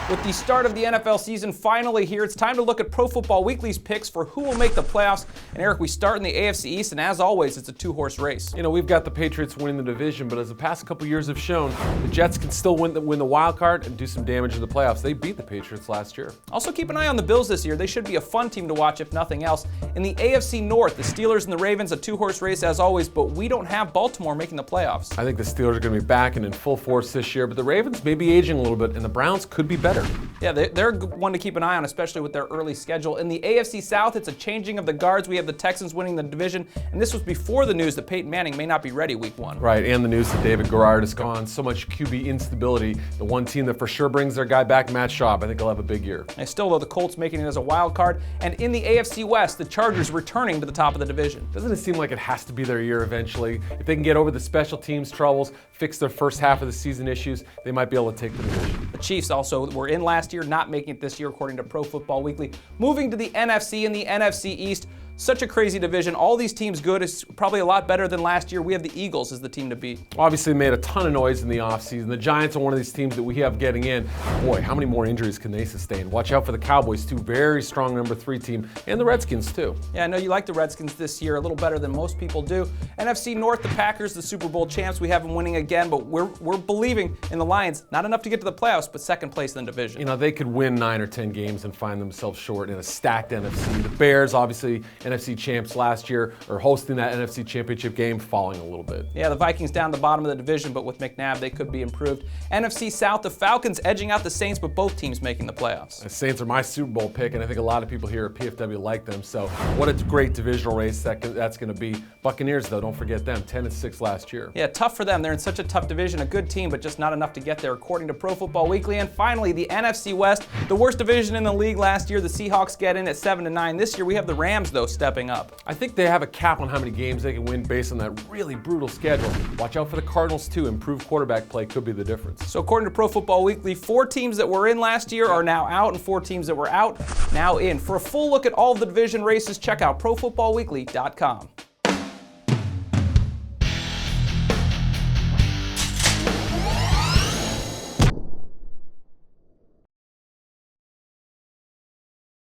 With the start of the NFL season finally here, it's time to look at Pro Football Weekly's picks for who will make the playoffs. And Eric, we start in the AFC East, and as always, it's a two-horse race. You know, we've got the Patriots winning the division, but as the past couple years have shown, the Jets can still win the wild card and do some damage in the playoffs. They beat the Patriots last year. Also, keep an eye on the Bills this year. They should be a fun team to watch, if nothing else. In the AFC North, the Steelers and the Ravens, a two-horse race as always, but we don't have Baltimore making the playoffs. I think the Steelers are going to be back and in full force this year, but the Ravens may be aging a little bit, and the Browns could be better. Yeah, they're one to keep an eye on, especially with their early schedule. In the AFC South, it's a changing of the guards. We have the Texans winning the division, and this was before the news that Peyton Manning may not be ready week 1. Right, and the news that David Garrard is gone. So much QB instability. The one team that for sure brings their guy back, Matt Schaub, I think he'll have a big year. And still, though, the Colts making it as a wild card. And in the AFC West, the Chargers returning to the top of the division. Doesn't it seem like it has to be their year eventually? If they can get over the special teams troubles, fix their first half of the season issues, they might be able to take the division. The Chiefs also were in last year, not making it this year, according to Pro Football Weekly. Moving to the NFC and the NFC East, such a crazy division. All these teams good. It's probably a lot better than last year. We have the Eagles as the team to beat. Obviously made a ton of noise in the offseason. The Giants are one of these teams that we have getting in. Boy, how many more injuries can they sustain? Watch out for the Cowboys, too. Very strong number 3 team. And the Redskins, too. Yeah, I know you like the Redskins this year a little better than most people do. NFC North, the Packers, the Super Bowl champs. We have them winning again, but we're believing in the Lions. Not enough to get to the playoffs, but second place in the division. You know, they could win 9 or 10 games and find themselves short in a stacked NFC. The Bears, obviously, NFC champs last year, are hosting that NFC Championship game, falling a little bit. Yeah, the Vikings down the bottom of the division, but with McNabb, they could be improved. NFC South, the Falcons edging out the Saints, but both teams making the playoffs. The Saints are my Super Bowl pick, and I think a lot of people here at PFW like them, so what a great divisional race that's going to be. Buccaneers, though, don't forget them, 10-6 last year. Yeah, tough for them. They're in such a tough division, a good team, but just not enough to get there, according to Pro Football Weekly. And finally, the NFC West, the worst division in the league last year. The Seahawks get in at 7-9. This year, we have the Rams, though, stepping up. I think they have a cap on how many games they can win based on that really brutal schedule. Watch out for the Cardinals, too. Improved quarterback play could be the difference. So according to Pro Football Weekly, 4 teams that were in last year are now out, and 4 teams that were out now in. For a full look at all of the division races, check out ProFootballWeekly.com.